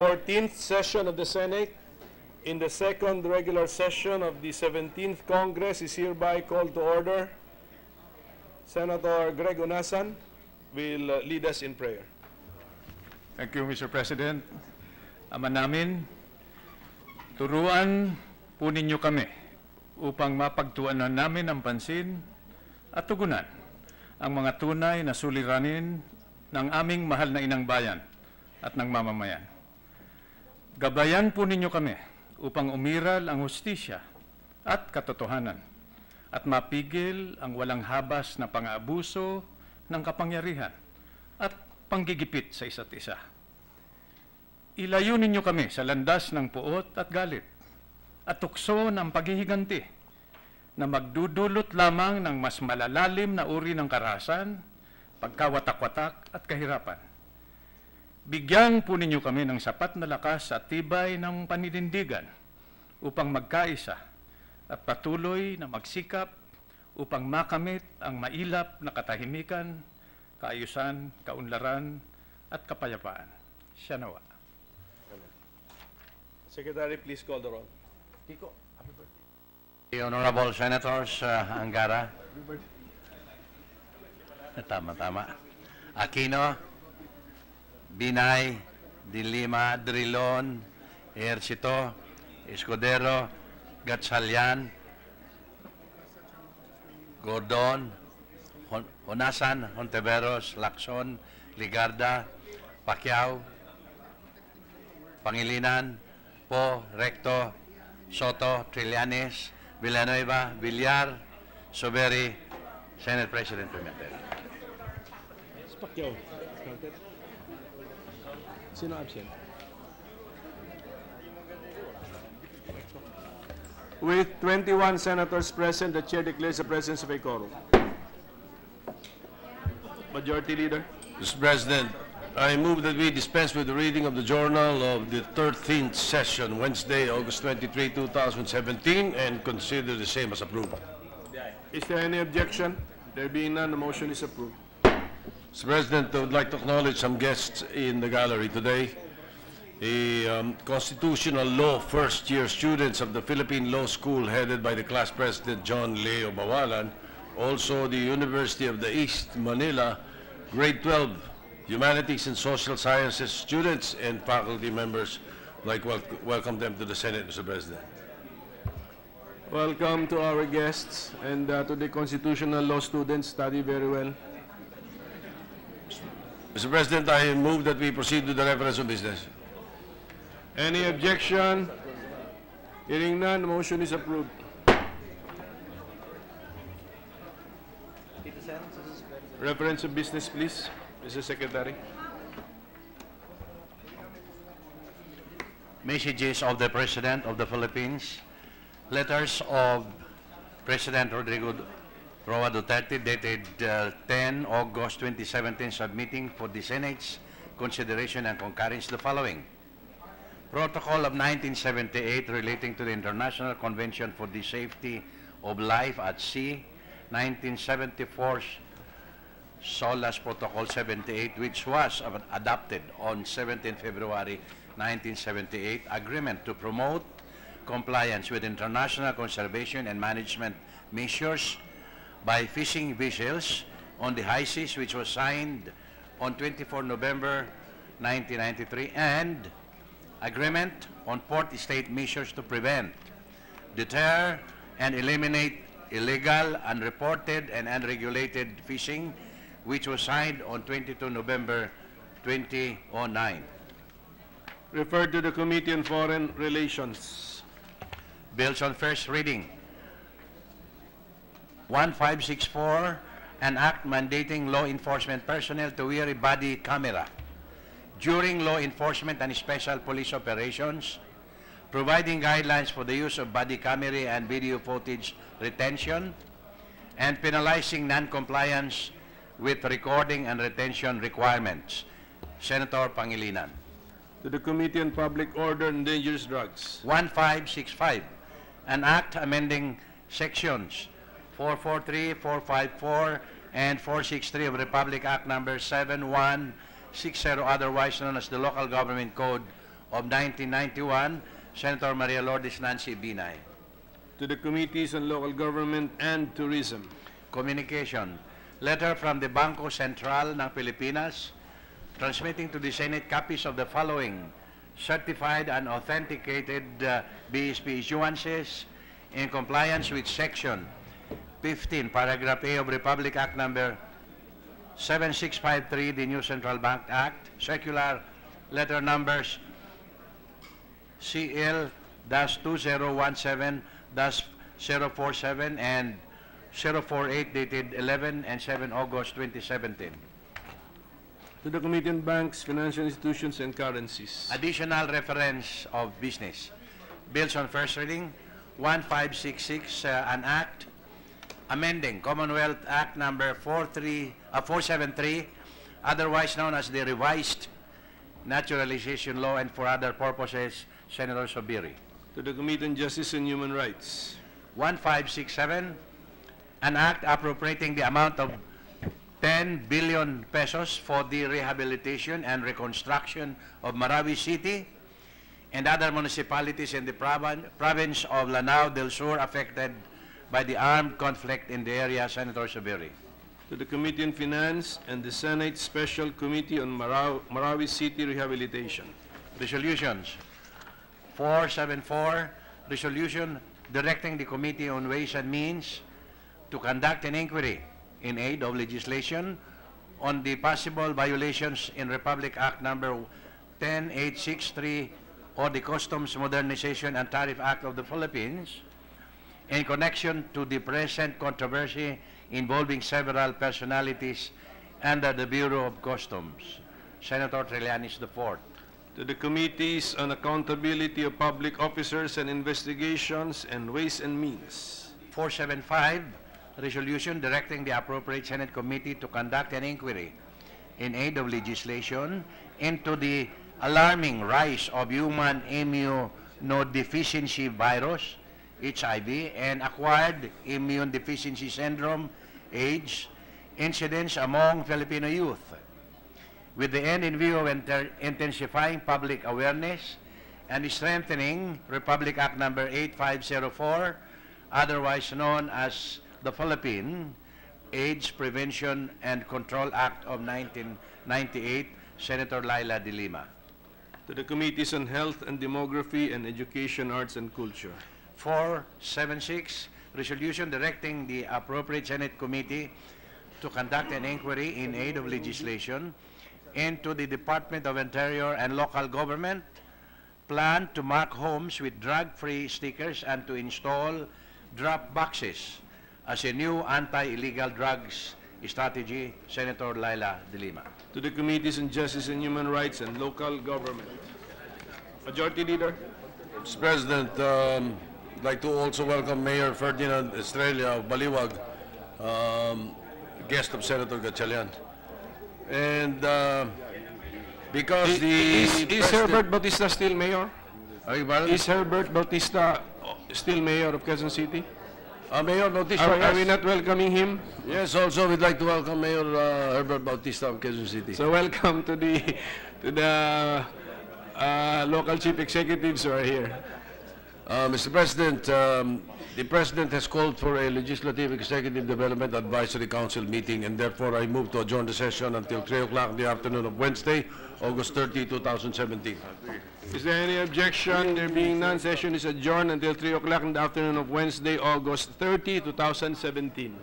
14th session of the Senate in the second regular session of the 17th Congress is hereby called to order. Senator Greg Onasan will lead us in prayer. Thank you, Mr. President. Ama namin, turuan po ninyo kami upang mapagtuunan namin ang pansin at tugunan ang mga tunay na suliranin ng aming mahal na inang bayan at ng mamamayan. Gabayan po ninyo kami upang umiral ang hustisya at katotohanan at mapigil ang walang habas na pang-aabuso ng kapangyarihan at panggigipit sa isa't isa. Ilayo ninyo kami sa landas ng puot at galit at tukso ng paghihiganti na magdudulot lamang ng mas malalalim na uri ng karahasan, pagkawatak-watak at kahirapan. Bigyan po ninyo kami ng sapat na lakas at tibay ng paninindigan upang magkaisa at patuloy na magsikap upang makamit ang mailap na katahimikan, kaayusan, kaunlaran at kapayapaan. Siya nawa. Secretary, please call the roll. Kiko, happy birthday. The Honorable Senators Angara, tama, Aquino, Binay, Dilima, Drilon, Ejercito, Escudero, Gatchalian, Gordon, Onasan, Hontiveros, Lacson, Ligarda, Pacquiao, Pangilinan, Po, Recto, Soto, Trillanes, Villanueva, Villar, Soberi, Senate President Pimentel. Pacquiao. Sino absent? With 21 senators present, the chair declares the presence of a quorum. Majority Leader. Mr. President, I move that we dispense with the reading of the journal of the 13th session, Wednesday, August 23, 2017, and consider the same as approved. Is there any objection? There being none, the motion is approved. Mr. President, I would like to acknowledge some guests in the gallery today. The constitutional law first-year students of the Philippine Law School headed by the class president John Leo Bawalan, also the University of the East Manila, grade 12, Humanities and Social Sciences students and faculty members. I'd like to welcome them to the Senate, Mr. President. Welcome to our guests and to the constitutional law students. Study very well. Mr. President, I move that we proceed to the reference of business. Any objection? Hearing none, the motion is approved. Reference of business, please, Mr. Secretary. Messages of the President of the Philippines. Letters of President Rodrigo Roa Duterte dated 10 August 2017 submitting for the Senate's consideration and concurrence the following. Protocol of 1978 relating to the International Convention for the Safety of Life at Sea, 1974 SOLAS Protocol 78, which was adopted on 17 February 1978, agreement to promote compliance with international conservation and management measures by fishing vessels on the high seas, which was signed on 24 November 1993, and agreement on port state measures to prevent, deter, and eliminate illegal, unreported, and unregulated fishing, which was signed on 22 November 2009. Referred to the Committee on Foreign Relations. Bills on first reading. 1564, an act mandating law enforcement personnel to wear a body camera during law enforcement and special police operations, providing guidelines for the use of body camera and video footage retention, and penalizing non-compliance with recording and retention requirements. Senator Pangilinan. To the Committee on Public Order and Dangerous Drugs. 1565, an act amending sections 443, 454, and 463 of Republic Act Number 7160, otherwise known as the Local Government Code of 1991, Senator Maria Lourdes Nancy Binay. To the Committees on Local Government and Tourism. Communication. Letter from the Bangko Sentral ng Pilipinas transmitting to the Senate copies of the following certified and authenticated BSP issuances in compliance with Section 15, Paragraph A of Republic Act Number 7653, the New Central Bank Act, Circular Letter Numbers CL-2017-047 and 048 dated 11 and 7 August 2017. To the Committee on Banks, Financial Institutions, and Currencies. Additional reference of business. Bills on first reading, 1566, an act amending Commonwealth Act number 473, otherwise known as the Revised Naturalization Law, and for other purposes, Senator Sobiri. To the Committee on Justice and Human Rights. 1567, an act appropriating the amount of 10 billion pesos for the rehabilitation and reconstruction of Marawi City and other municipalities in the province of Lanao del Sur affected by the armed conflict in the area, Senator Sobiri. To the Committee on Finance and the Senate Special Committee on Marawi City Rehabilitation. Resolutions. 474, resolution directing the Committee on Ways and Means to conduct an inquiry in aid of legislation on the possible violations in Republic Act number 10863 or the Customs Modernization and Tariff Act of the Philippines in connection to the present controversy involving several personalities under the Bureau of Customs. Senator Trillanes IV. To the Committees on Accountability of Public Officers and Investigations and Ways and Means. 475, resolution directing the appropriate Senate committee to conduct an inquiry in aid of legislation into the alarming rise of human immunodeficiency virus, HIV, and acquired immune deficiency syndrome, AIDS, incidents among Filipino youth, with the end in view of intensifying public awareness and strengthening Republic Act number 8504, otherwise known as the Philippine AIDS Prevention and Control Act of 1998, Senator Laila de Lima. To the Committees on Health and Demography and Education, Arts and Culture. 476, resolution directing the appropriate Senate committee to conduct an inquiry in aid of legislation into the Department of Interior and Local Government plan to mark homes with drug-free stickers and to install drop boxes as a new anti-illegal drugs strategy, Senator Laila de Lima. To the Committees on Justice and Human Rights and Local Government. Majority Leader. Mr. President, I'd like to also welcome Mayor Ferdinand Estrella of Baliwag, guest of Senator Gatchalian. And because Is Herbert Bautista still mayor? Pardon? Is Herbert Bautista still mayor of Quezon City? Mayor Bautista, Are we yes. not welcoming him? Yes, also we'd like to welcome Mayor Herbert Bautista of Quezon City. So welcome to the local chief executives who are here. Mr. President, the President has called for a Legislative Executive Development Advisory Council meeting, and therefore I move to adjourn the session until 3 o'clock in the afternoon of Wednesday, August 30, 2017. Is there any objection? There being none, session is adjourned until 3 o'clock in the afternoon of Wednesday, August 30, 2017.